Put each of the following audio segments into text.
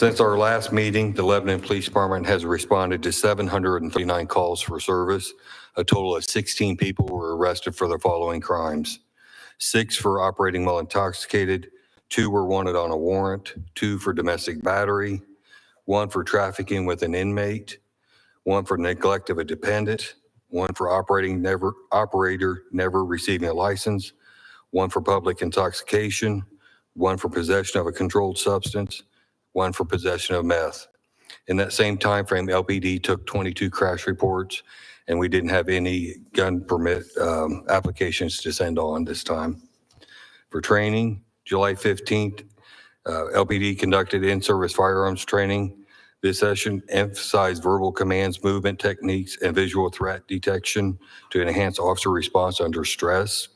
Since our last meeting, the Lebanon Police Department has responded to 739 calls for service. A total of 16 people were arrested for the following crimes: 6 for operating while intoxicated, 2 were wanted on a warrant, 2 for domestic battery, 1 for trafficking with an inmate, 1 for neglect of a dependent, 1 for operator never receiving a license, 1 for public intoxication, 1 for possession of a controlled substance, 1 for possession of meth. In that same time frame, LPD took 22 crash reports, and we didn't have any gun permit applications to send on this time. For training, July 15th, LPD conducted in-service firearms training. This session emphasized verbal commands, movement techniques, and visual threat detection to enhance officer response under stress.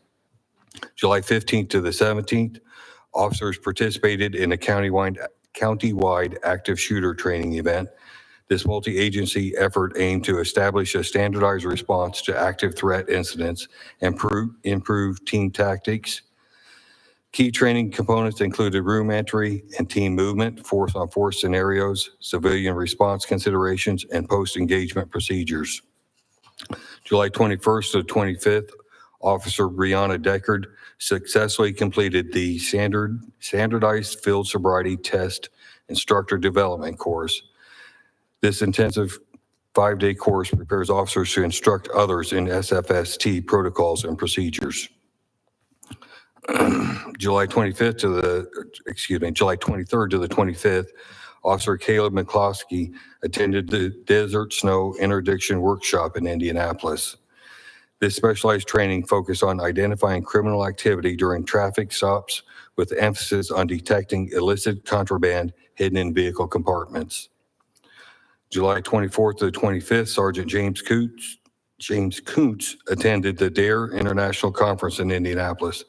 July 15th to the 17th, officers participated in a countywide active shooter training event. This multi-agency effort aimed to establish a standardized response to active threat incidents and improve team tactics. Key training components included room entry and team movement, force-on-force scenarios, civilian response considerations, and post-engagement procedures. July 21st to 25th, Officer Brianna Deckard successfully completed the standardized field sobriety test instructor development course. This intensive 5-day course prepares officers to instruct others in SFST protocols and procedures. July 23rd to the 25th, Officer Caleb McCloskey attended the Desert Snow Interdiction Workshop in Indianapolis. This specialized training focused on identifying criminal activity during traffic stops with emphasis on detecting illicit contraband hidden in vehicle compartments. July 24th to the 25th, Sergeant James Kuntz attended the DARE International Conference in Indianapolis.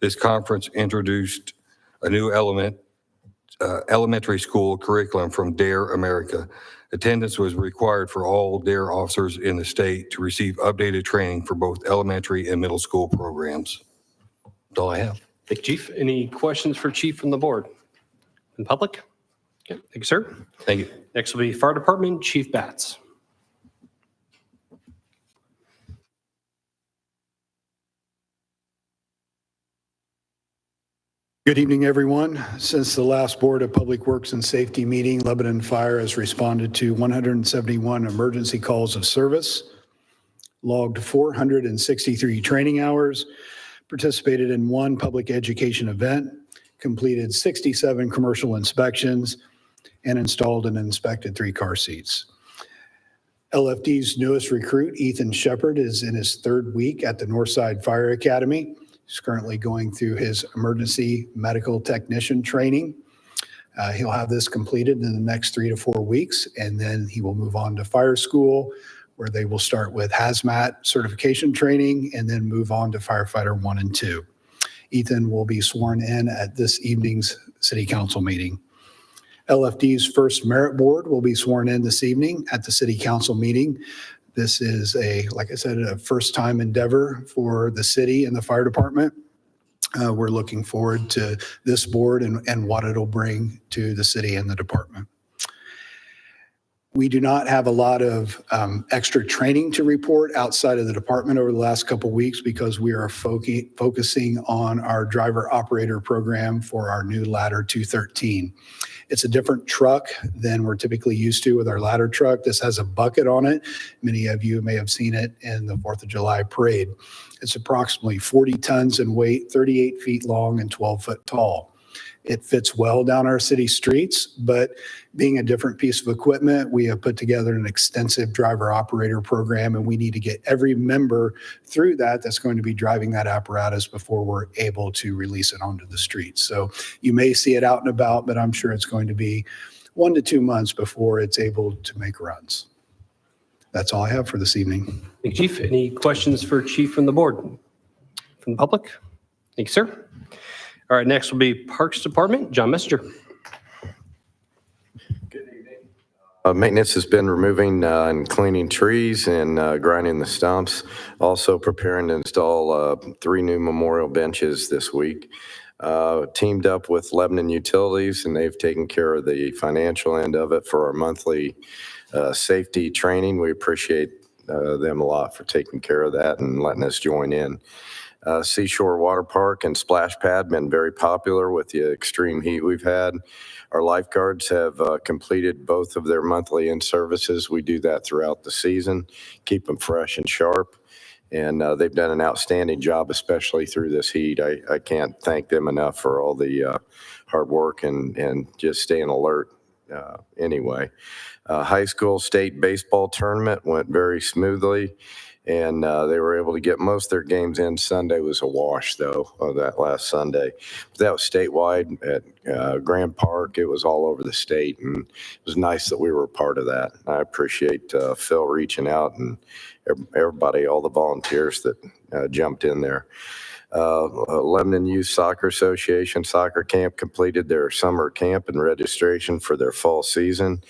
This conference introduced a new elementary school curriculum from DARE America. Attendance was required for all DARE officers in the state to receive updated training for both elementary and middle school programs. That's all I have. Thank you, Chief. Any questions for Chief from the board? In public? Okay, thank you, sir. Thank you. Next will be Fire Department, Chief Batts. Good evening, everyone. Since the last Board of Public Works and Safety meeting, Lebanon Fire has responded to 171 emergency calls of service, logged 463 training hours, participated in 1 public education event, completed 67 commercial inspections, and installed and inspected 3 car seats. LFD's newest recruit, Ethan Shepard, is in his 3rd week at the Northside Fire Academy. He's currently going through his emergency medical technician training. He'll have this completed in the next 3 to 4 weeks, and then he will move on to fire school, where they will start with hazmat certification training and then move on to firefighter 1 and 2. Ethan will be sworn in at this evening's city council meeting. LFD's first merit board will be sworn in this evening at the city council meeting. This is like I said, a first-time endeavor for the city and the fire department. We're looking forward to this board and what it'll bring to the city and the department. We do not have a lot of extra training to report outside of the department over the last couple of weeks because we are focusing on our driver operator program for our new Ladder 213. It's a different truck than we're typically used to with our ladder truck. This has a bucket on it. Many of you may have seen it in the 4th of July parade. It's approximately 40 tons in weight, 38 feet long, and 12 foot tall. It fits well down our city streets, but being a different piece of equipment, we have put together an extensive driver operator program, and we need to get every member through that's going to be driving that apparatus before we're able to release it onto the streets. So you may see it out and about, but I'm sure it's going to be 1 to 2 months before it's able to make runs. That's all I have for this evening. Thank you, Chief. Any questions for Chief from the board? From the public? Thank you, sir. All right, next will be Parks Department, John Messenger. Good evening. Maintenance has been removing and cleaning trees and grinding the stumps. Also preparing to install 3 new memorial benches this week. teamed up with Lebanon Utilities, and they've taken care of the financial end of it for our monthly safety training. We appreciate them a lot for taking care of that and letting us join in. Seashore Water Park and Splash Pad been very popular with the extreme heat we've had. Our lifeguards have completed both of their monthly in-services. We do that throughout the season, keep them fresh and sharp. And they've done an outstanding job, especially through this heat. I can't thank them enough for all the hard work and just staying alert anyway. High school state baseball tournament went very smoothly, and they were able to get most of their games in. Sunday was a wash, though, that last Sunday. But that was statewide at Grand Park. It was all over the state, and it was nice that we were a part of that. I appreciate Phil reaching out and everybody, all the volunteers that jumped in there. Lebanon Youth Soccer Association soccer camp completed their summer camp and registration for their fall season.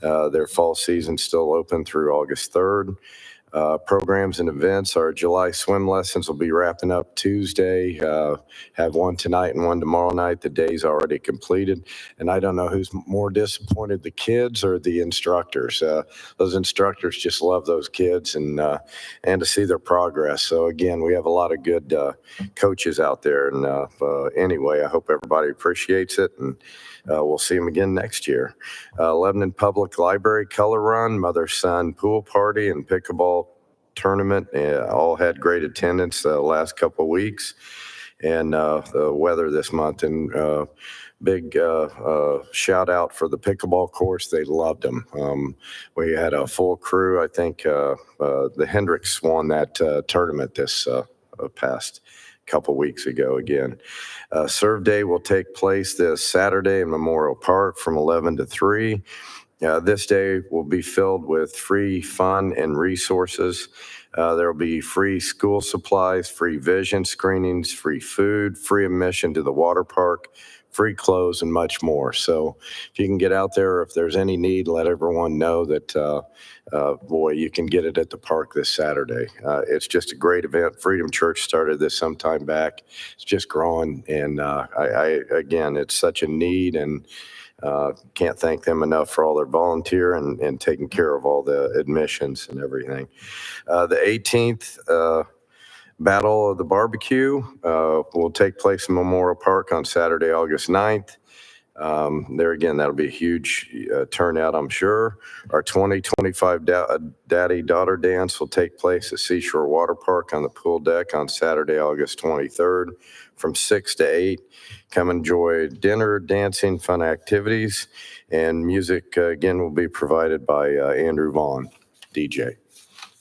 Their fall season's still open through August 3rd. Programs and events, our July swim lessons will be wrapping up Tuesday. Have one tonight and one tomorrow night. The day's already completed. And I don't know who's more disappointed, the kids or the instructors. Those instructors just love those kids and to see their progress. So again, we have a lot of good coaches out there. And anyway, I hope everybody appreciates it. And we'll see them again next year. Lebanon Public Library Color Run, Mother-Son Pool Party, and Pickleball Tournament all had great attendance the last couple of weeks. And the weather this month, and big shout out for the pickleball course. They loved them. We had a full crew. I think the Hendricks won that tournament this past couple weeks ago again. Serve Day will take place this Saturday in Memorial Park from 11 to 3. This day will be filled with free fun and resources. There will be free school supplies, free vision screenings, free food, free admission to the water park, free clothes, and much more. So if you can get out there, if there's any need, let everyone know that, boy, you can get it at the park this Saturday. It's just a great event. Freedom Church started this some time back. It's just growing. And again, it's such a need, and can't thank them enough for all their volunteer and taking care of all the admissions and everything. The 18th, Battle of the Barbecue will take place in Memorial Park on Saturday, August 9th. There again, that'll be a huge turnout, I'm sure. Our 2025 Daddy-Daughter Dance will take place at Seashore Water Park on the pool deck on Saturday, August 23rd from 6 to 8. Come enjoy dinner, dancing, fun activities, and music, again, will be provided by Andrew Vaughn, DJ.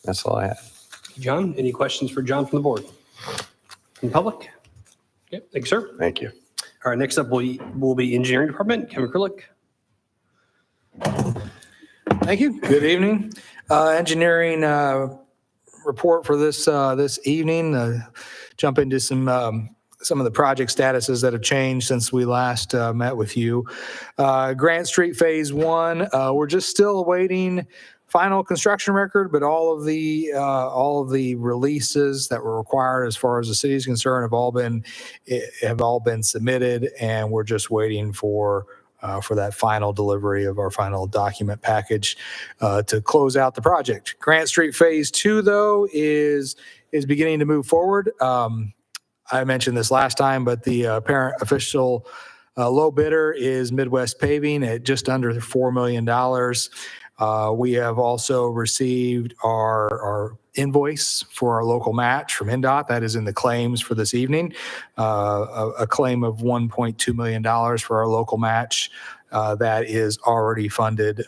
That's all I have. John, any questions for John from the board? From the public? Okay, thank you, sir. Thank you. All right, next up will be Engineering Department, Kevin Krulik. Thank you. Good evening. Engineering report for this evening. Jump into some of the project statuses that have changed since we last met with you. Grant Street Phase 1, we're just still awaiting final construction record, but all of the releases that were required as far as the city is concerned have all been submitted, and we're just waiting for that final delivery of our final document package to close out the project. Grant Street Phase 2, though, is beginning to move forward. I mentioned this last time, but the apparent official low bidder is Midwest Paving at just under $4 million. We have also received our invoice for our local match from NDOT. That is in the claims for this evening. A claim of $1.2 million for our local match that is already funded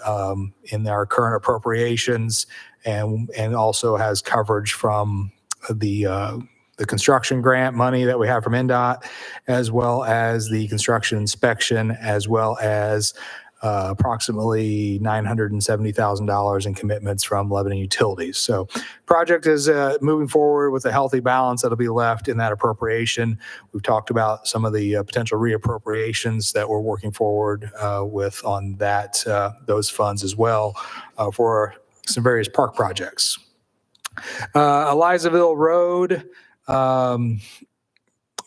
in our current appropriations, and also has coverage from the construction grant money that we have from NDOT, as well as the construction inspection, as well as approximately $970,000 in commitments from Lebanon Utilities. So project is moving forward with a healthy balance that'll be left in that appropriation. We've talked about some of the potential reappropriations that we're working forward with on those funds as well for some various park projects. Elizaville Road,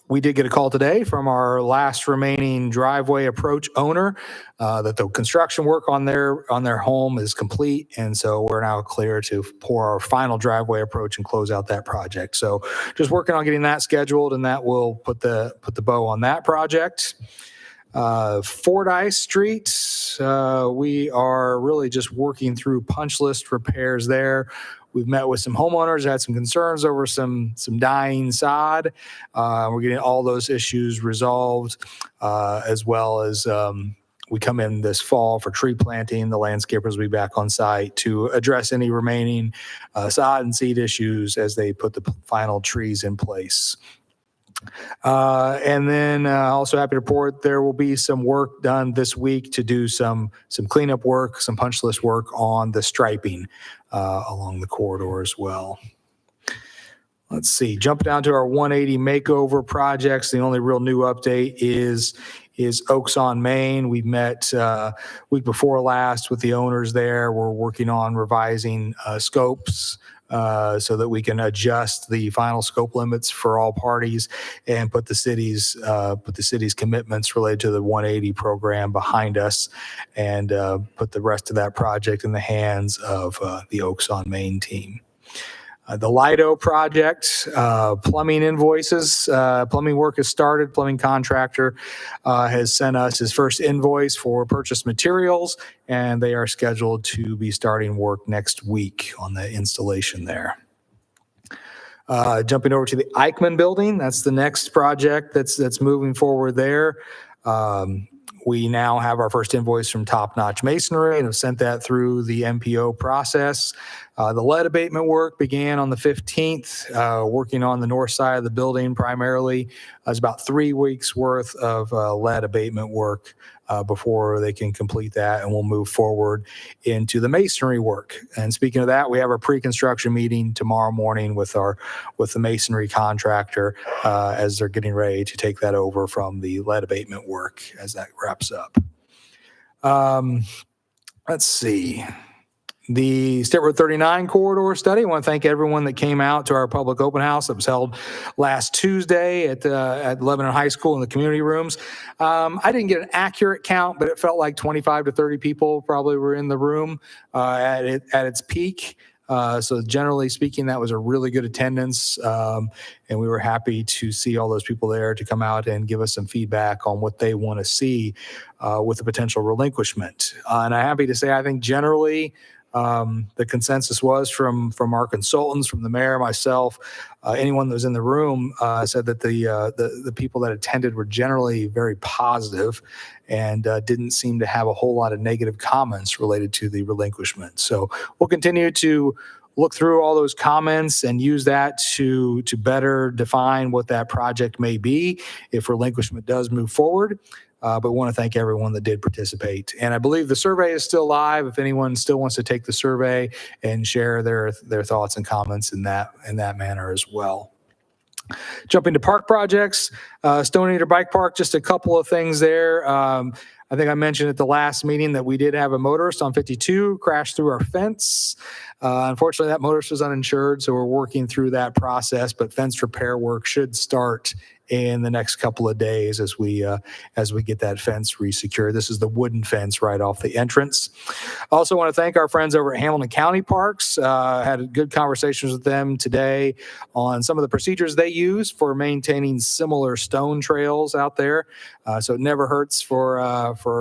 We did get a call today from our last remaining driveway approach owner that the construction work on their home is complete, and so we're now clear to pour our final driveway approach and close out that project. So just working on getting that scheduled, and that will put the bow on that project. Fordyce Street, we are really just working through punch list repairs there. We've met with some homeowners, had some concerns over some dying sod. We're getting all those issues resolved, as well as we come in this fall for tree planting. The landscapers will be back on site to address any remaining sod and seed issues as they put the final trees in place. And then also happy to report there will be some work done this week to do some cleanup work, some punch list work on the striping along the corridor as well. Let's see, jump down to our 180 makeover projects. The only real new update is Oaks on Main. We met week before last with the owners there. We're working on revising scopes so that we can adjust the final scope limits for all parties and put the city's commitments related to the 180 program behind us, and put the rest of that project in the hands of the Oaks on Main team. The Lido project, plumbing invoices, plumbing work has started. Plumbing contractor has sent us his first invoice for purchased materials, and they are scheduled to be starting work next week on the installation there. Jumping over to the Eichmann building, that's the next project that's moving forward there. We now have our first invoice from Top Notch Masonry and have sent that through the MPO process. The lead abatement work began on the 15th, working on the north side of the building primarily. It's about 3 weeks worth of lead abatement work before they can complete that, and we'll move forward into the masonry work. And speaking of that, we have our pre-construction meeting tomorrow morning with the masonry contractor as they're getting ready to take that over from the lead abatement work as that wraps up. Let's see. The State Road 39 corridor study. I want to thank everyone that came out to our public open house that was held last Tuesday at Lebanon High School in the community rooms. I didn't get an accurate count, but it felt like 25 to 30 people probably were in the room at its peak. So generally speaking, that was a really good attendance, and we were happy to see all those people there to come out and give us some feedback on what they want to see with the potential relinquishment. And I'm happy to say, I think generally the consensus was from our consultants, from the mayor, myself, anyone that was in the room said that the people that attended were generally very positive and didn't seem to have a whole lot of negative comments related to the relinquishment. So we'll continue to look through all those comments and use that to better define what that project may be if relinquishment does move forward. But we want to thank everyone that did participate. And I believe the survey is still live. If anyone still wants to take the survey and share their thoughts and comments in that manner as well. Jumping to park projects, Stone Eater Bike Park, just a couple of things there. I think I mentioned at the last meeting that we did have a motorist on 52 crash through our fence. Unfortunately, that motorist was uninsured, so we're working through that process, but fence repair work should start in the next couple of days as we get that fence resecured. This is the wooden fence right off the entrance. I also want to thank our friends over at Hamilton County Parks. Had good conversations with them today on some of the procedures they use for maintaining similar stone trails out there. So it never hurts for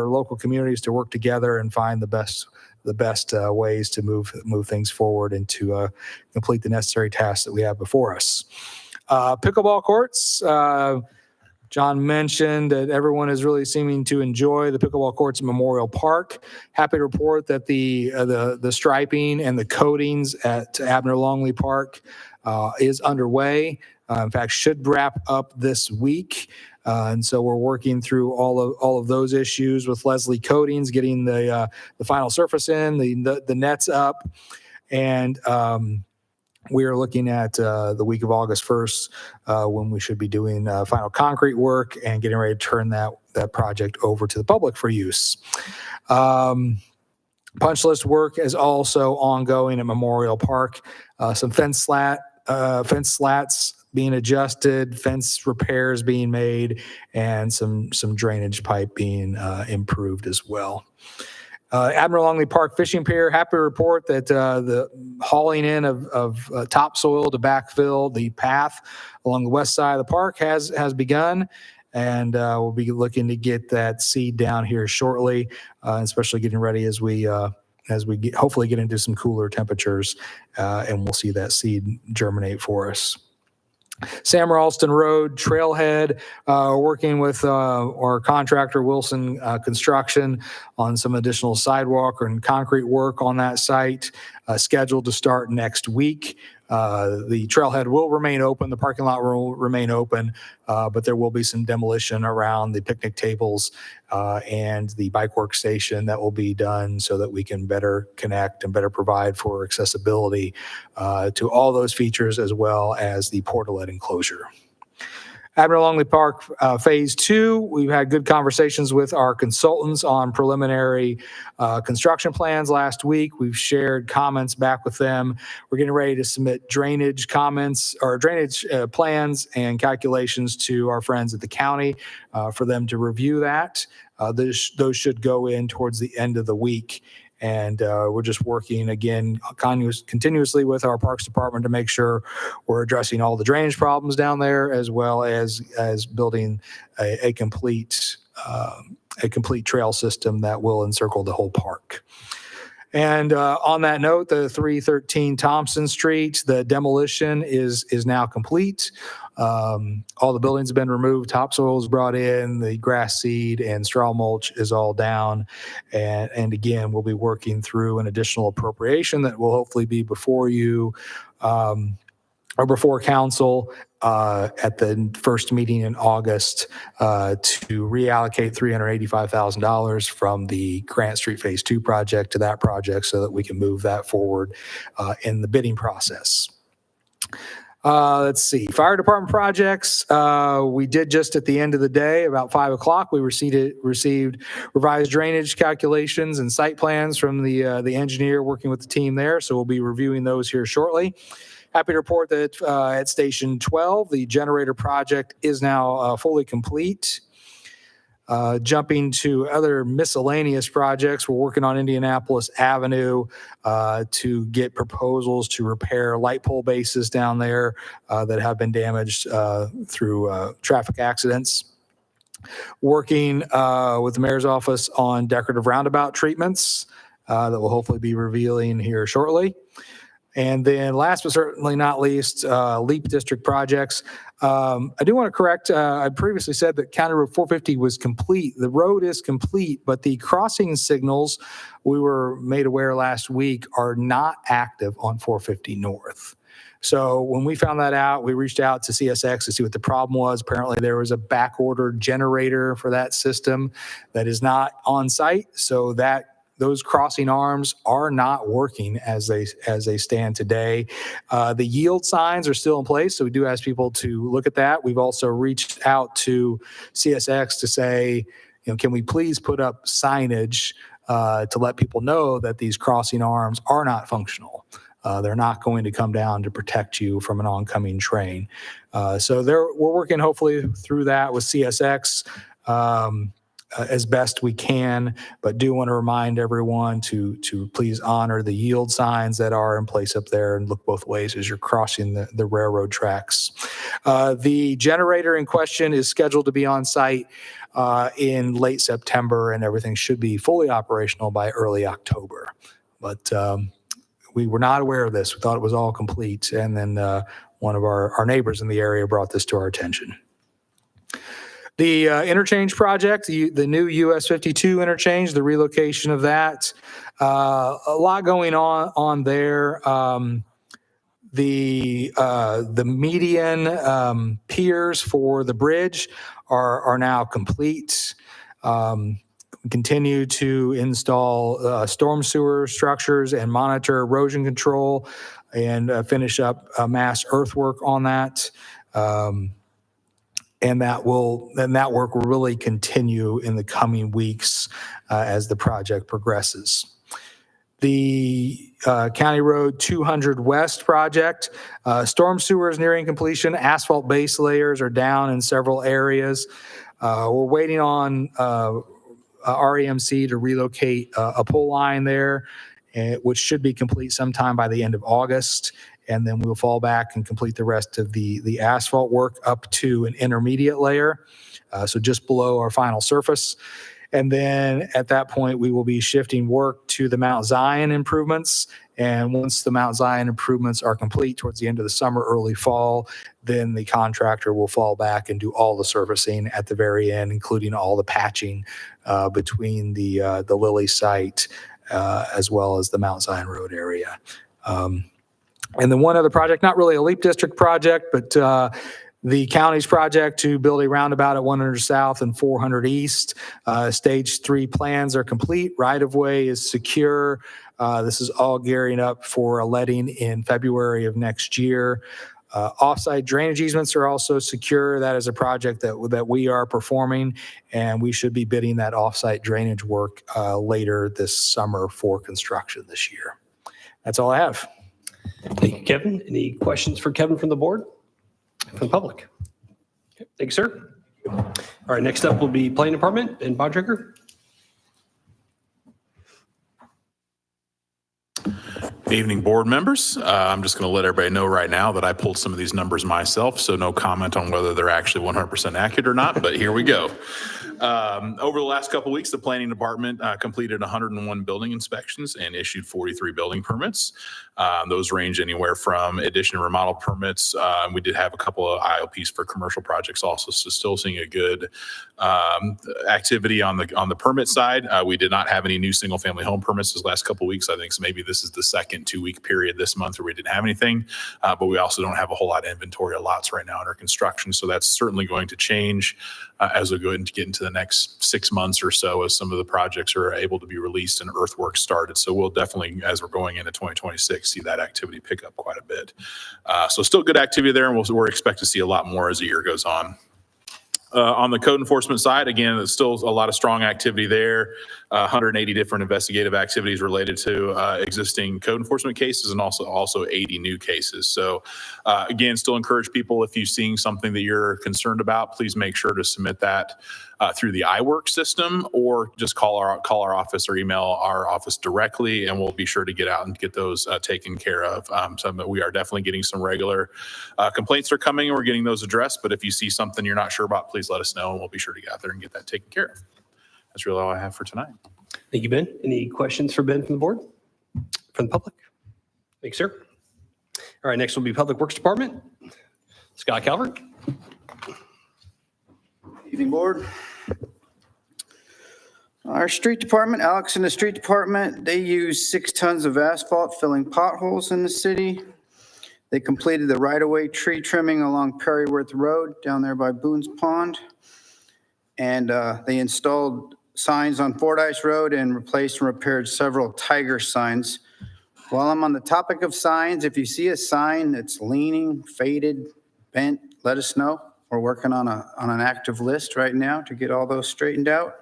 local communities to work together and find the best ways to move things forward and to complete the necessary tasks that we have before us. Pickleball courts. John mentioned that everyone is really seeming to enjoy the pickleball courts at Memorial Park. Happy to report that the striping and the coatings at Abner Longley Park is underway. In fact, should wrap up this week. And so we're working through all of those issues with Leslie Coatings, getting the final surface in, the nets up, and we are looking at the week of August 1st when we should be doing final concrete work and getting ready to turn that project over to the public for use. Punch list work is also ongoing at Memorial Park. Some fence slats being adjusted, fence repairs being made, and some drainage pipe being improved as well. Admiral Longley Park Fishing Pier, happy to report that the hauling in of topsoil to backfill the path along the west side of the park has begun. And we'll be looking to get that seed down here shortly, especially getting ready as we hopefully get into some cooler temperatures, and we'll see that seed germinate for us. Sam Ralston Road Trailhead, working with our contractor Wilson Construction on some additional sidewalk and concrete work on that site, scheduled to start next week. The trailhead will remain open. The parking lot will remain open, but there will be some demolition around the picnic tables and the bike workstation that will be done so that we can better connect and better provide for accessibility to all those features, as well as the portalet enclosure. Admiral Longley Park Phase 2, we've had good conversations with our consultants on preliminary construction plans last week. We've shared comments back with them. We're getting ready to submit drainage comments or drainage plans and calculations to our friends at the county for them to review that. Those should go in towards the end of the week. And we're just working, again, continuously with our Parks Department to make sure we're addressing all the drainage problems down there, as well as building a complete trail system that will encircle the whole park. And on that note, the 313 Thompson Street, the demolition is now complete. All the buildings have been removed, topsoil is brought in, the grass seed and straw mulch is all down. And again, we'll be working through an additional appropriation that will hopefully be before you or before council at the first meeting in August to reallocate $385,000 from the Grant Street Phase 2 project to that project so that we can move that forward in the bidding process. Let's see, fire department projects. We did just at the end of the day, about 5 o'clock, we received revised drainage calculations and site plans from the engineer working with the team there. So we'll be reviewing those here shortly. Happy to report that at Station 12, the generator project is now fully complete. Jumping to other miscellaneous projects, we're working on Indianapolis Avenue to get proposals to repair light pole bases down there that have been damaged through traffic accidents. Working with the mayor's office on decorative roundabout treatments that will hopefully be revealing here shortly. And then last but certainly not least, LEAP district projects. I do want to correct, I previously said that County Road 450 was complete. The road is complete, but the crossing signals we were made aware last week are not active on 450 North. So when we found that out, we reached out to CSX to see what the problem was. Apparently there was a back-ordered generator for that system that is not on site, so that those crossing arms are not working as they stand today. The yield signs are still in place, so we do ask people to look at that. We've also reached out to CSX to say, can we please put up signage to let people know that these crossing arms are not functional. They're not going to come down to protect you from an oncoming train. So we're working hopefully through that with CSX. As best we can, but do want to remind everyone to please honor the yield signs that are in place up there and look both ways as you're crossing the railroad tracks. The generator in question is scheduled to be on site in late September, and everything should be fully operational by early October. But we were not aware of this. We thought it was all complete, and then one of our neighbors in the area brought this to our attention. The interchange project, the new US 52 interchange, the relocation of that, a lot going on there. The median piers for the bridge are now complete. Continue to install storm sewer structures and monitor erosion control and finish up mass earthwork on that. And that work will really continue in the coming weeks as the project progresses. the County Road 200 West project. Storm sewer is nearing completion. Asphalt base layers are down in several areas. We're waiting on REMC to relocate a pole line there, which should be complete sometime by the end of August. And then we'll fall back and complete the rest of the asphalt work up to an intermediate layer, so just below our final surface. And then at that point, we will be shifting work to the Mount Zion improvements. And once the Mount Zion improvements are complete towards the end of the summer, early fall, then the contractor will fall back and do all the surfacing at the very end, including all the patching between the Lilly site as well as the Mount Zion Road area. And then one other project, not really a LEAP district project, but the county's project to build a roundabout at 100 South and 400 East. Stage 3 plans are complete. Right-of-way is secure. This is all gearing up for a letting in February of next year. Offsite drainage easements are also secure. That is a project that we are performing, and we should be bidding that offsite drainage work later this summer for construction this year. That's all I have. Thank you, Kevin. Any questions for Kevin from the board? From the public? Okay, thank you, sir. All right, next up will be Planning Department and Bontrager. Evening, board members. I'm just going to let everybody know right now that I pulled some of these numbers myself, so no comment on whether they're actually 100% accurate or not, but here we go. Over the last couple of weeks, the planning department completed 101 building inspections and issued 43 building permits. Those range anywhere from addition and remodel permits. We did have a couple of IOPs for commercial projects also, so still seeing a good activity on the permit side. We did not have any new single family home permits this last couple of weeks. I think so maybe this is the second 2-week period this month where we didn't have anything, but we also don't have a whole lot of inventory of lots right now under construction. So that's certainly going to change as we go and get into the next 6 months or so as some of the projects are able to be released and earthwork started. So we'll definitely, as we're going into 2026, see that activity pick up quite a bit. So still good activity there, and we're expect to see a lot more as the year goes on. On the code enforcement side, again, there's still a lot of strong activity there. 180 different investigative activities related to existing code enforcement cases, and also 80 new cases. So again, still encourage people, if you're seeing something that you're concerned about, please make sure to submit that through the iWork system, or just call our office or email our office directly, and we'll be sure to get out and get those taken care of. So we are definitely getting some regular complaints are coming, and we're getting those addressed. But if you see something you're not sure about, please let us know, and we'll be sure to get out there and get that taken care of. That's really all I have for tonight. Thank you, Ben. Any questions for Ben from the board? From the public? Thank you, sir. All right, next will be Public Works Department. Scott Calvert. Evening, board. Our street department, Alex and the street department, they use 6 tons of asphalt filling potholes in the city. They completed the right-of-way tree trimming along Perryworth Road down there by Boone's Pond. And they installed signs on Fordyce Road and replaced and repaired several tiger signs. While I'm on the topic of signs, if you see a sign that's leaning, faded, bent, let us know. We're working on an active list right now to get all those straightened out.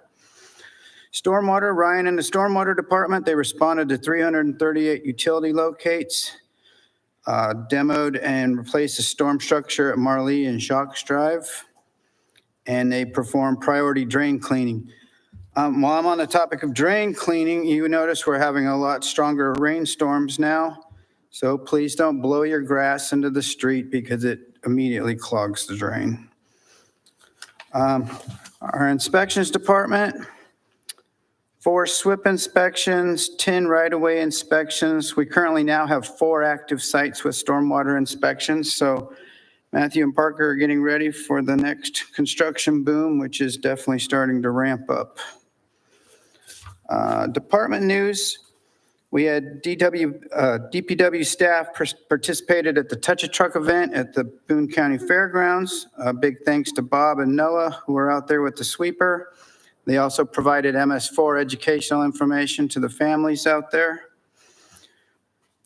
Stormwater, Ryan and the stormwater department, they responded to 338 utility locates, demoed and replaced the storm structure at Marley and Jacques Drive, and they performed priority drain cleaning. While I'm on the topic of drain cleaning, you notice we're having a lot stronger rainstorms now. So please don't blow your grass into the street because it immediately clogs the drain. Our inspections department, 4 SWIP inspections, 10 right-of-way inspections. We currently now have 4 active sites with stormwater inspections. So Matthew and Parker are getting ready for the next construction boom, which is definitely starting to ramp up. Department news, we had DPW staff participated at the Touch a Truck event at the Boone County Fairgrounds. Big thanks to Bob and Noah, who were out there with the sweeper. They also provided MS4 educational information to the families out there.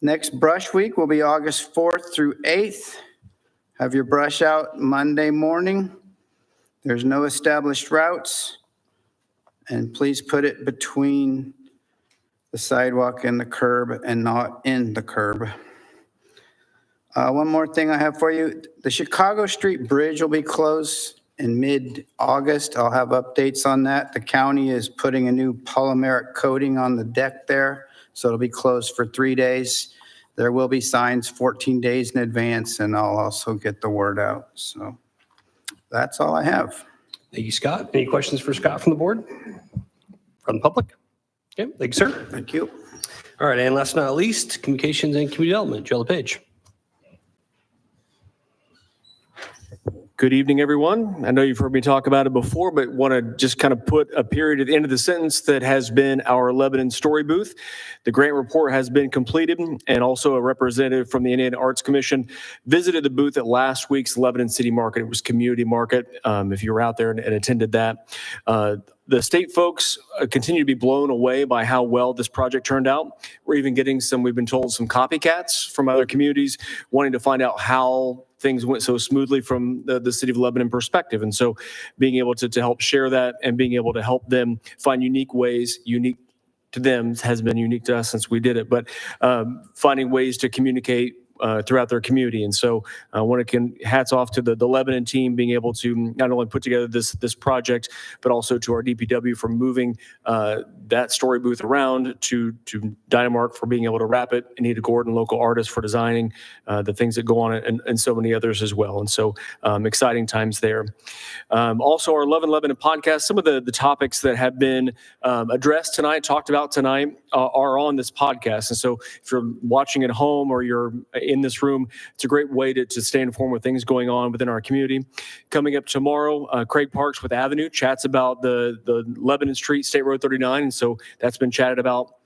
Next brush week will be August 4th through 8th. Have your brush out Monday morning. There's no established routes. And please put it between the sidewalk and the curb and not in the curb. One more thing I have for you. The Chicago Street Bridge will be closed in mid-August. I'll have updates on that. The county is putting a new polymeric coating on the deck there, so it'll be closed for 3 days. There will be signs 14 days in advance, and I'll also get the word out. So that's all I have. Thank you, Scott. Any questions for Scott from the board? From the public? Okay, thank you, sir. Thank you. All right, and last but not least, communications and community development, Joe LePage. Good evening, everyone. I know you've heard me talk about it before, but want to just kind of put a period at the end of the sentence that has been our Lebanon story booth. The grant report has been completed, and also a representative from the Indiana Arts Commission visited the booth at last week's Lebanon City Market. It was community market, if you were out there and attended that. The state folks continue to be blown away by how well this project turned out. We're even getting we've been told, some copycats from other communities wanting to find out how things went so smoothly from the city of Lebanon perspective. And so being able to help share that and being able to help them find unique ways, unique to them has been unique to us since we did it, but finding ways to communicate throughout their community. And so I want to hats off to the Lebanon team being able to not only put together this project, but also to our DPW for moving that story booth around, to Dynamark for being able to wrap it, Anita Gordon, local artist, for designing the things that go on it, and so many others as well. And so exciting times there. Also, our Love and Lebanon podcast, some of the topics that have been addressed tonight, talked about tonight, are on this podcast. And so if you're watching at home or you're in this room, it's a great way to stay informed with things going on within our community. Coming up tomorrow, Craig Parks with Avenue chats about the Lebanon Street, State Road 39. And so that's been chatted about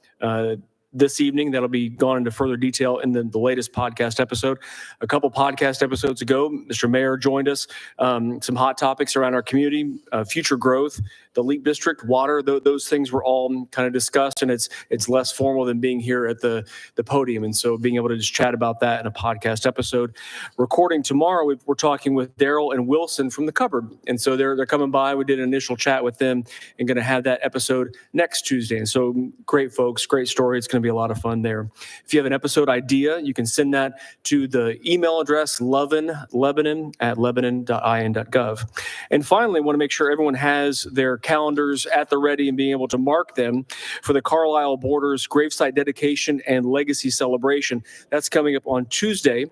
this evening. That'll be gone into further detail in the latest podcast episode. A couple podcast episodes ago, Mr. Mayor joined us. Some hot topics around our community, future growth, the Leap District, water, those things were all kind of discussed, and it's less formal than being here at the podium. And so being able to just chat about that in a podcast episode. Recording tomorrow, we're talking with Daryl and Wilson from the Cupboard. And so they're coming by. We did an initial chat with them and going to have that episode next Tuesday. And so great folks, great story. It's going to be a lot of fun there. If you have an episode idea, you can send that to the email address lebanon@lebanon.in.gov. And finally, I want to make sure everyone has their calendars at the ready and being able to mark them for the Carlisle Borders gravesite dedication and legacy celebration. That's coming up on Tuesday,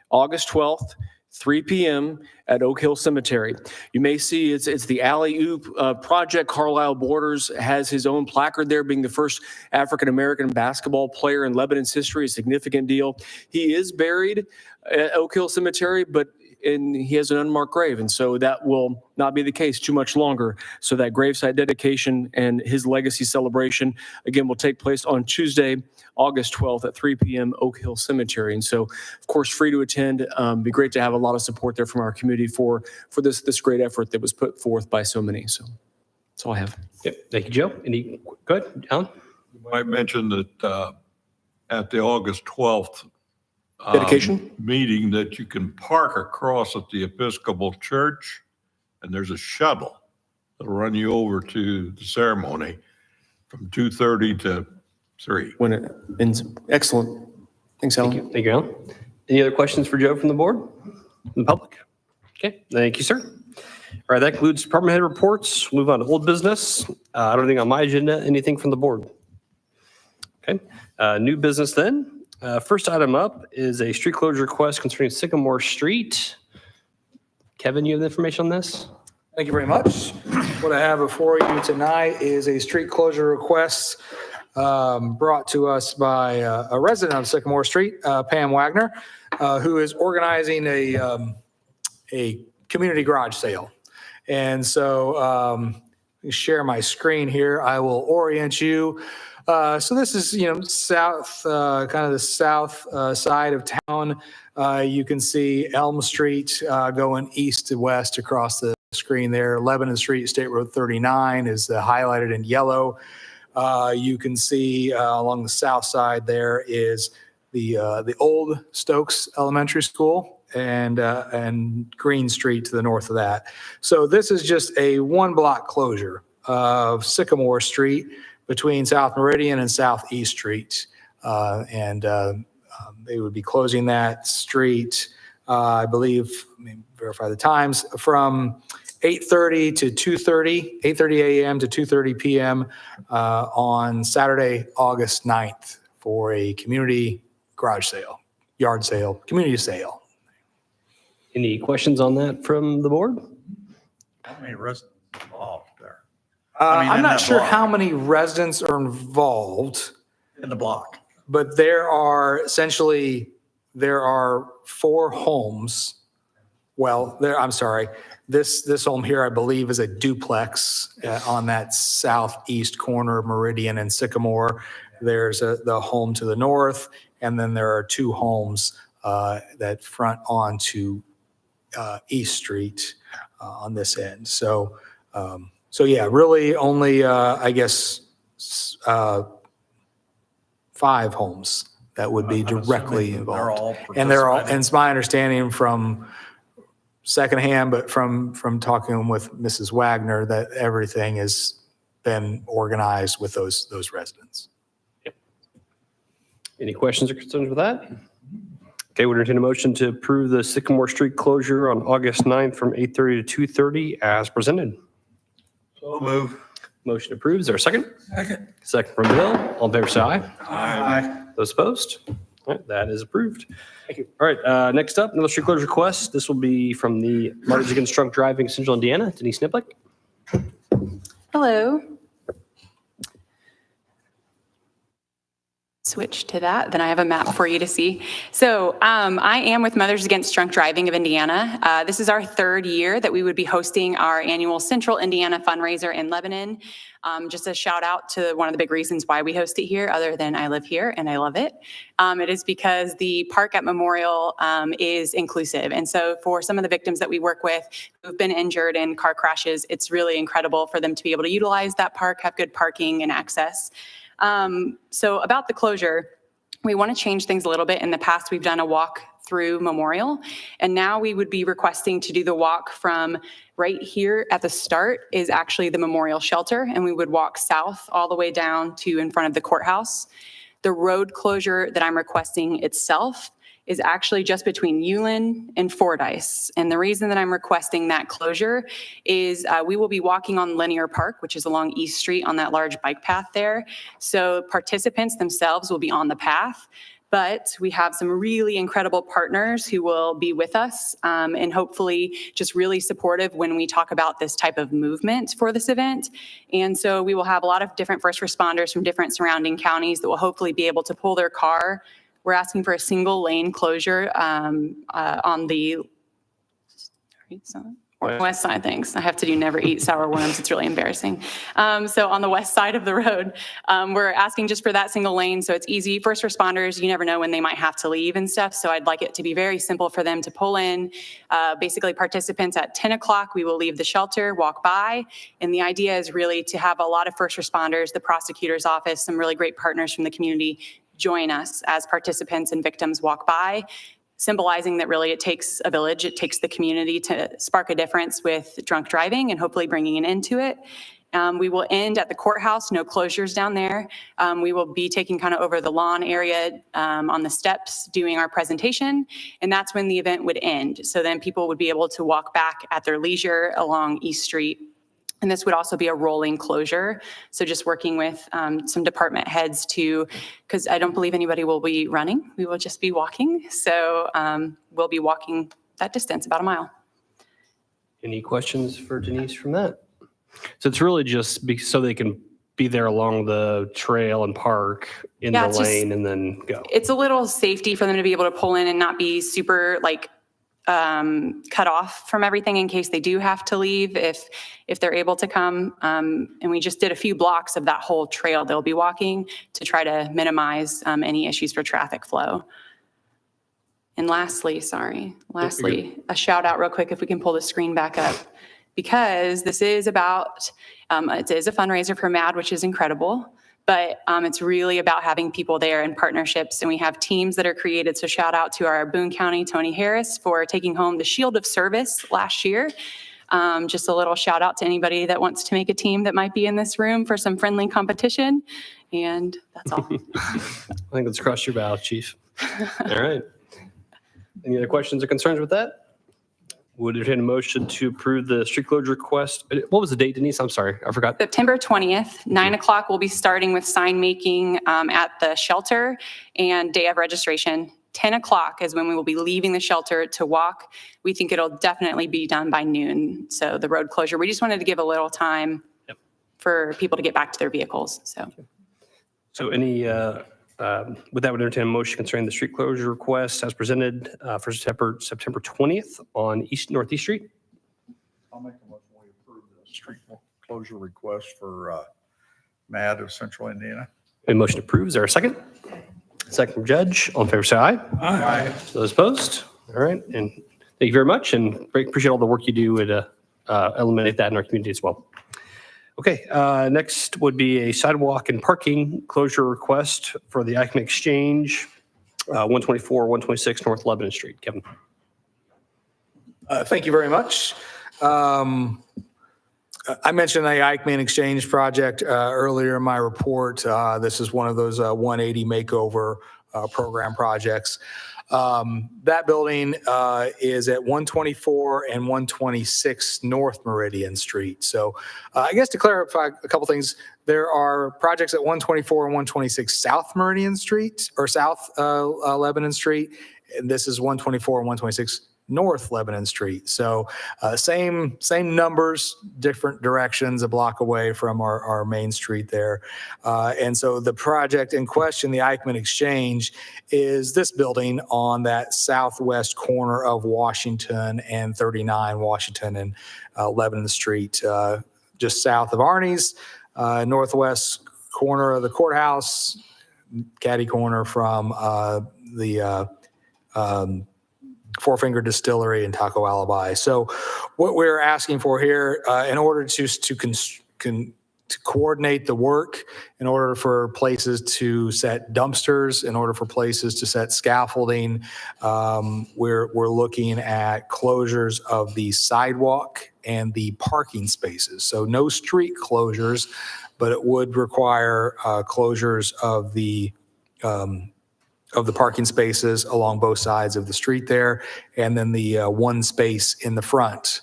August 12th, 3 p.m. at Oak Hill Cemetery. You may see it's the Alley Oop project. Carlisle Borders has his own placard there, being the first African-American basketball player in Lebanon's history, a significant deal. He is buried at Oak Hill Cemetery, and he has an unmarked grave, and so that will not be the case too much longer. So that gravesite dedication and his legacy celebration, again, will take place on Tuesday, August 12th at 3 p.m. Oak Hill Cemetery. And so, of course, free to attend. Be great to have a lot of support there from our community for this great effort that was put forth by so many. So that's all I have. Yep. Thank you, Joe. Go ahead, Alan. I mentioned that at the August 12th Dedication? meeting that you can park across at the Episcopal Church, and there's a shuttle that'll run you over to the ceremony from 2:30 to 3. When it ends. Excellent. Thanks, Alan. Thank you, Alan. Any other questions for Joe from the board, from the public? Okay, thank you, sir. All right, that concludes department head reports. Move on to old business. I don't think on my agenda, anything from the board. Okay, new business then. First item up is a street closure request concerning Sycamore Street. Kevin, you have the information on this? Thank you very much. What I have before you tonight is a street closure request brought to us by a resident of Sycamore Street, Pam Wagner, who is organizing a community garage sale. And so let me share my screen here. I will orient you. So this is, south, kind of the south side of town. You can see Elm Street going east to west across the screen there. Lebanon Street, State Road 39 is highlighted in yellow. You can see along the south side there is the old Stokes Elementary School and Green Street to the north of that. So this is just a 1-block closure of Sycamore Street between South Meridian and Southeast Street. They would be closing that street, I believe, let me verify the times, from 8:30 to 2:30, 8:30 a.m. to 2:30 p.m. On Saturday, August 9th for a community garage sale, yard sale, community sale. Any questions on that from the board? How many residents involved there? I mean, I'm in not that sure block. how many residents are involved, In the block. but there are 4 homes. Well, I'm sorry. This home here, I believe, is a duplex on that southeast corner of Meridian and Sycamore. There's the home to the north, and then there are 2 homes that front onto East Street on this end. So yeah, really only, I guess, 5 homes that would be I'm directly assuming they're all involved. And they're all, participating. and it's my understanding from secondhand, but from talking with Mrs. Wagner, that everything has been organized with those residents. Any questions or concerns with that? Okay, we'll entertain a motion to approve the Sycamore Street closure on August 9th from 8:30 to 2:30 as presented. So move. Motion approved. Is there a second? Second from Bill. All in favor, say aye. Aye. Those opposed? All right, that is approved. Thank you. All right, next up, another street closure request. This will be from the Mothers Against Drunk Driving Central Indiana, Denise Niplick. Hello. Switch to that, then I have a map for you to see. So I am with Mothers Against Drunk Driving of Indiana. This is our 3rd year that we would be hosting our annual Central Indiana fundraiser in Lebanon. Just a shout out to one of the big reasons why we host it here, other than I live here and I love it. It is because the park at Memorial is inclusive. And so for some of the victims that we work with who've been injured in car crashes, it's really incredible for them to be able to utilize that park, have good parking and access. So about the closure, we want to change things a little bit. In the past, we've done a walk through Memorial, and now we would be requesting to do the walk from right here at the start is actually the Memorial Shelter, and we would walk south all the way down to in front of the courthouse. The road closure that I'm requesting itself is actually just between Ulen and Fordyce. And the reason that I'm requesting that closure is we will be walking on Linear Park, which is along East Street on that large bike path there. So participants themselves will be on the path, but we have some really incredible partners who will be with us and hopefully just really supportive when we talk about this type of movement for this event. And so we will have a lot of different first responders from different surrounding counties that will hopefully be able to pull their car. We're asking for a single lane closure on the west side. Thanks. I have to do never eat sour worms. It's really embarrassing. So on the west side of the road, we're asking just for that single lane. So it's easy. First responders, you never know when they might have to leave and stuff. So I'd like it to be very simple for them to pull in. Basically participants at 10 o'clock, we will leave the shelter, walk by. And the idea is really to have a lot of first responders, the prosecutor's office, some really great partners from the community join us as participants and victims walk by, symbolizing that really it takes a village, it takes the community to spark a difference with drunk driving and hopefully bringing an end to it. We will end at the courthouse, no closures down there. We will be taking kind of over the lawn area on the steps doing our presentation, and that's when the event would end. So then people would be able to walk back at their leisure along East Street. And this would also be a rolling closure. So just working with some department heads because I don't believe anybody will be running. We will just be walking. So we'll be walking that distance, about a mile. Any questions for Denise from that? So it's really just so they can be there along the trail and park in the lane and then go. It's a little safety for them to be able to pull in and not be super cut off from everything in case they do have to leave if they're able to come. And we just did a few blocks of that whole trail they'll be walking to try to minimize any issues for traffic flow. And lastly, a shout out real quick if we can pull the screen back up, because this is about, it is a fundraiser for MAD, which is incredible. But it's really about having people there and partnerships. And we have teams that are created. So shout out to our Boone County, Tony Harris, for taking home the Shield of Service last year. Just a little shout out to anybody that wants to make a team that might be in this room for some friendly competition. And that's all. I think that's across your bow, Chief. All right. Any other questions or concerns with that? Would entertain a motion to approve the street closure request. What was the date, Denise? I'm sorry, I forgot. September 20th, 9 o'clock, we'll be starting with sign making at the shelter, and day of registration, 10 o'clock is when we will be leaving the shelter to walk. We think it'll definitely be done by noon. So the road closure, we just wanted to give a little time for people to get back to their vehicles. So any, with that, would entertain a motion concerning the street closure request as presented for September 20th on Northeast Street. I'll make a motion we approve the street closure request for MAD of Central Indiana. A motion approved. Is there a second? Second from Judge. All in favor, say aye. Aye. Those opposed? All right. And thank you very much. And appreciate all the work you do to eliminate that in our community as well. Okay. Next would be a sidewalk and parking closure request for the Eichmann Exchange, 124, 126 North Lebanon Street. Kevin. Thank you very much. I mentioned the Eichmann Exchange project earlier in my report. This is one of those 180 makeover program projects. That building is at 124 and 126 North Meridian Street. So I guess to clarify a couple things, there are projects at 124 and 126 South Meridian Street or South Lebanon Street. And this is 124 and 126 North Lebanon Street. So same numbers, different directions, a block away from our main street there. And so the project in question, the Eichmann Exchange, is this building on that southwest corner of Washington and 39 Washington and Lebanon Street, just south of Arnie's, northwest corner of the courthouse, catty corner from the Four Finger Distillery and Taco Alibi. So what we're asking for here, in order to coordinate the work, in order for places to set dumpsters, in order for places to set scaffolding, we're looking at closures of the sidewalk and the parking spaces. So no street closures, but it would require closures of the parking spaces along both sides of the street there, and then the one space in the front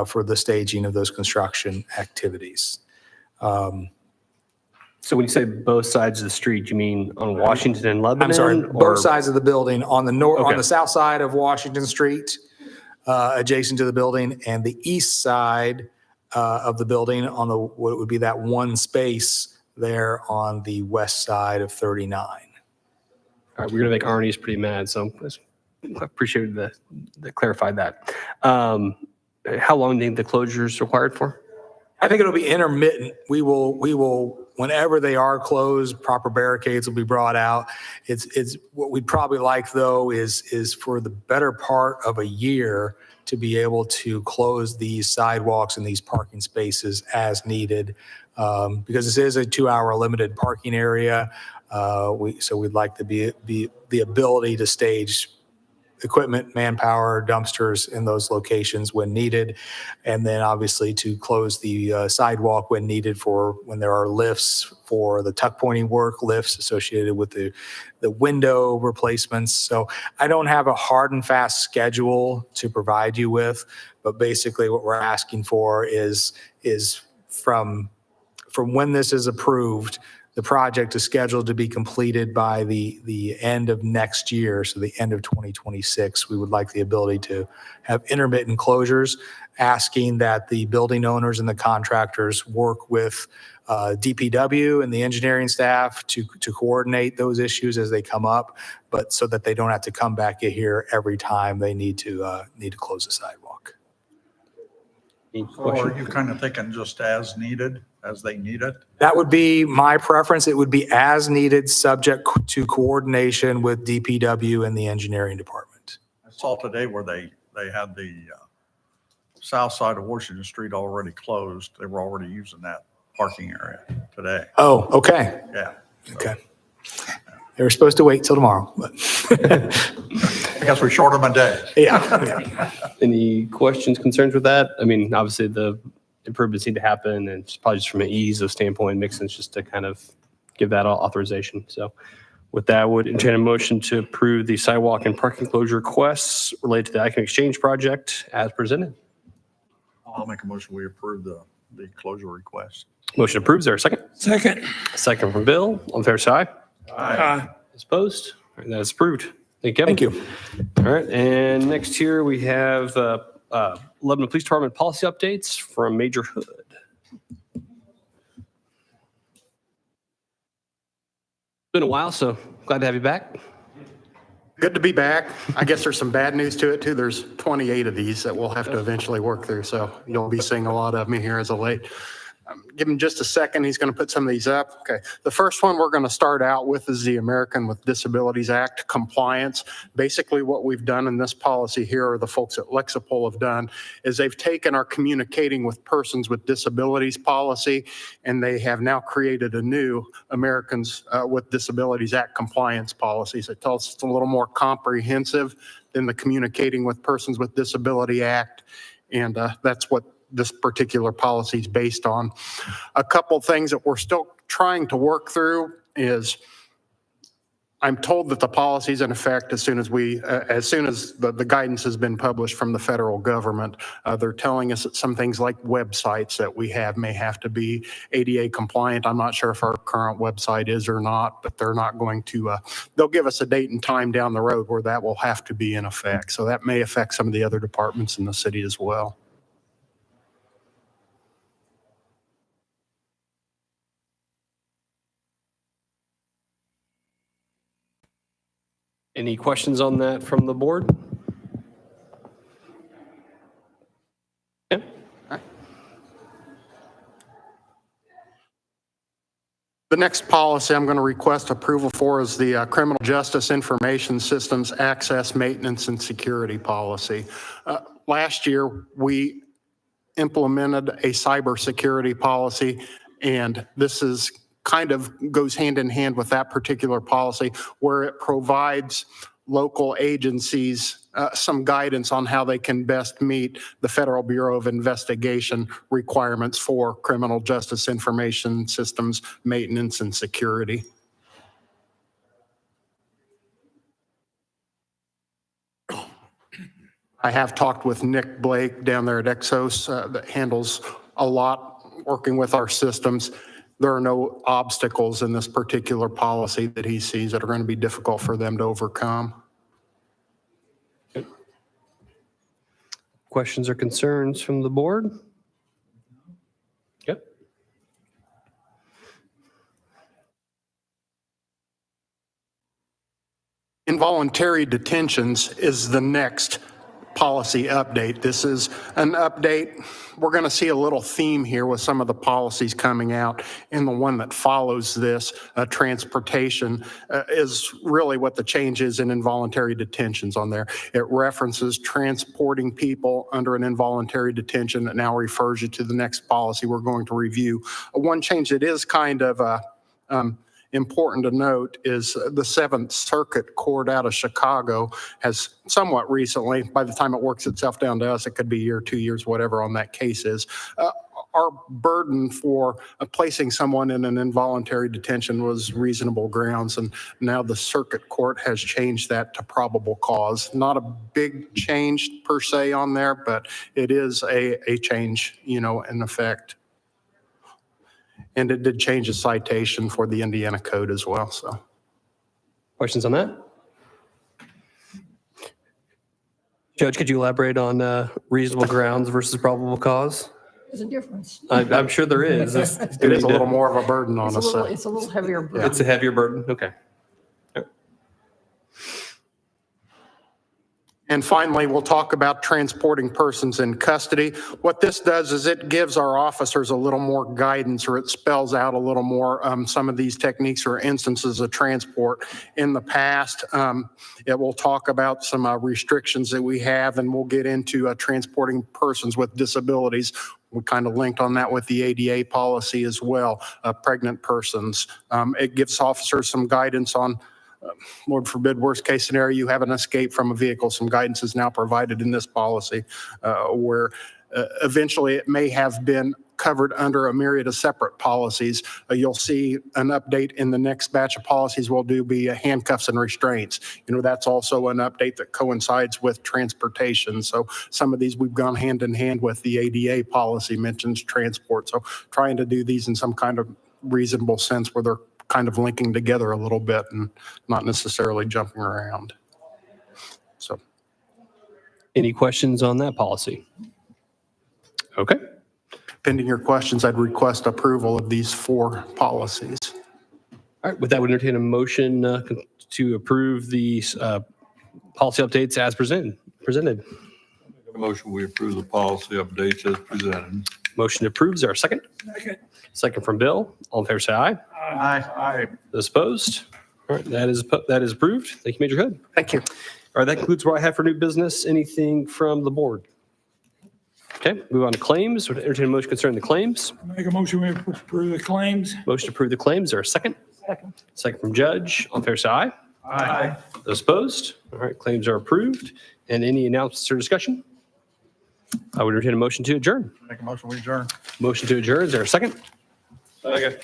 for the staging of those construction activities. So when you say both sides of the street, you mean on Washington and Lebanon? I'm sorry, or- both sides of the building on the Okay. on the south side of Washington Street, adjacent to the building, and the east side of the building on what would be that one space there on the west side of 39. All right, we're gonna make Arnie's pretty mad, so I appreciate that clarified that. How long do you think the closure is required for? I think it'll be intermittent. We will, whenever they are closed, proper barricades will be brought out. It's what we'd probably like though is for the better part of a year to be able to close these sidewalks and these parking spaces as needed. Because this is a 2-hour limited parking area. So we'd like to be the ability to stage equipment, manpower, dumpsters in those locations when needed. And then obviously to close the sidewalk when needed for when there are lifts for the tuck pointing work, lifts associated with the window replacements. So I don't have a hard and fast schedule to provide you with, but basically what we're asking for is from when this is approved, the project is scheduled to be completed by the end of next year, so the end of 2026. We would like the ability to have intermittent closures, asking that the building owners and the contractors work with DPW and the engineering staff to coordinate those issues as they come up, but so that they don't have to come back here every time they need to close the sidewalk. Or are you kind of thinking just as needed, as they need it? That would be my preference. It would be as needed, subject to coordination with DPW and the engineering department. I saw today where they had the south side of Washington Street already closed. They were already using that parking area today. Oh, okay. Yeah. Okay. They were supposed to wait till tomorrow, but. Because we short them a day. Yeah. Any questions, concerns with that? I mean, obviously the improvements need to happen and it's probably just from an ease of standpoint, makes sense just to kind of give that authorization. So with that, I would entertain a motion to approve the sidewalk and parking closure requests related to the Icon Exchange project as presented. I'll make a motion, we approve the closure request. Motion approved. Is there a second? Second. Second from Bill. All in favor, say aye. Aye. Is opposed? All right, that is approved. Thank you, Kevin. Thank you. All right, and next here we have Lebanon Police Department policy updates from Major Hood. Been a while, so glad to have you back. Good to be back. I guess there's some bad news to it too. There's 28 of these that we'll have to eventually work through. So you'll be seeing a lot of me here as of late. Give him just a second. He's going to put some of these up. Okay. The first one we're going to start out with is the American with Disabilities Act compliance. Basically what we've done in this policy here, or the folks at Lexipol have done, is they've taken our communicating with persons with disabilities policy, and they have now created a new Americans with Disabilities Act compliance policy. So it tells us it's a little more comprehensive than the Communicating with Persons with Disability Act. And that's what this particular policy is based on. A couple things that we're still trying to work through is I'm told that the policy is in effect as soon as the guidance has been published from the federal government. They're telling us that some things like websites that we have may have to be ADA compliant. I'm not sure if our current website is or not, but they're not going to, they'll give us a date and time down the road where that will have to be in effect. So that may affect some of the other departments in the city as well. Any questions on that from the board? Yeah. The next policy I'm going to request approval for is the Criminal Justice Information Systems Access, Maintenance, and Security Policy. Last year, we implemented a cybersecurity policy, and this is kind of goes hand in hand with that particular policy, where it provides local agencies some guidance on how they can best meet the Federal Bureau of Investigation requirements for criminal justice information systems, maintenance, and security. I have talked with Nick Blake down there at Exos that handles a lot working with our systems. There are no obstacles in this particular policy that he sees that are going to be difficult for them to overcome. Questions or concerns from the board? Yep. Involuntary detentions is the next policy update. This is an update. We're going to see a little theme here with some of the policies coming out, and the one that follows this, transportation, is really what the change is in involuntary detentions on there. It references transporting people under an involuntary detention that now refers you to the next policy we're going to review. One change that is kind of important to note is the Seventh Circuit Court out of Chicago has somewhat recently, by the time it works itself down to us, it could be a year, 2 years, whatever on that case is. Our burden for placing someone in an involuntary detention was reasonable grounds, and now the circuit court has changed that to probable cause. Not a big change per se on there, but it is a change, in effect. And it did change the citation for the Indiana code as well, so. Questions on that? Judge, could you elaborate on reasonable grounds versus probable cause? There's a difference. I'm sure there is. It is a little more of a burden on us. It's a little heavier burden. It's a heavier burden, okay. And finally, we'll talk about transporting persons in custody. What this does is it gives our officers a little more guidance, or it spells out a little more some of these techniques or instances of transport. In the past, it will talk about some restrictions that we have, and we'll get into transporting persons with disabilities. We kind of linked on that with the ADA policy as well, pregnant persons. It gives officers some guidance on Lord forbid, worst case scenario, you have an escape from a vehicle. Some guidance is now provided in this policy where eventually it may have been covered under a myriad of separate policies. You'll see an update in the next batch of policies we'll do be handcuffs and restraints. That's also an update that coincides with transportation. So some of these we've gone hand in hand with. The ADA policy mentions transport. So trying to do these in some kind of reasonable sense where they're kind of linking together a little bit and not necessarily jumping around. So. Any questions on that policy? Okay. Pending your questions, I'd request approval of these 4 policies. All right, with that, we entertain a motion to approve the policy updates as presented. Make a motion, we approve the policy updates as presented. Motion approved. Is there a second? Second from Bill. All in favor, say aye. Aye. Those opposed? All right, that is approved. Thank you, Major Hood. Thank you. All right, that concludes what I have for new business. Anything from the board? Okay, move on to claims. Would entertain a motion concerning the claims. Make a motion, we approve the claims. Motion to approve the claims. Is there a second? Second from Judge. All in favor, say aye. Aye. Those opposed? All right, claims are approved. And any announcements or discussion? I would entertain a motion to adjourn. Make a motion, we adjourn. Motion to adjourn. Is there a second?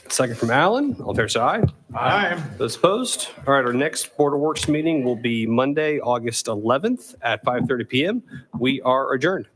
Second from Alan. All in favor, say aye. Aye. Those opposed? All right, our next Board of Works meeting will be Monday, August 11th at 5:30 PM. We are adjourned.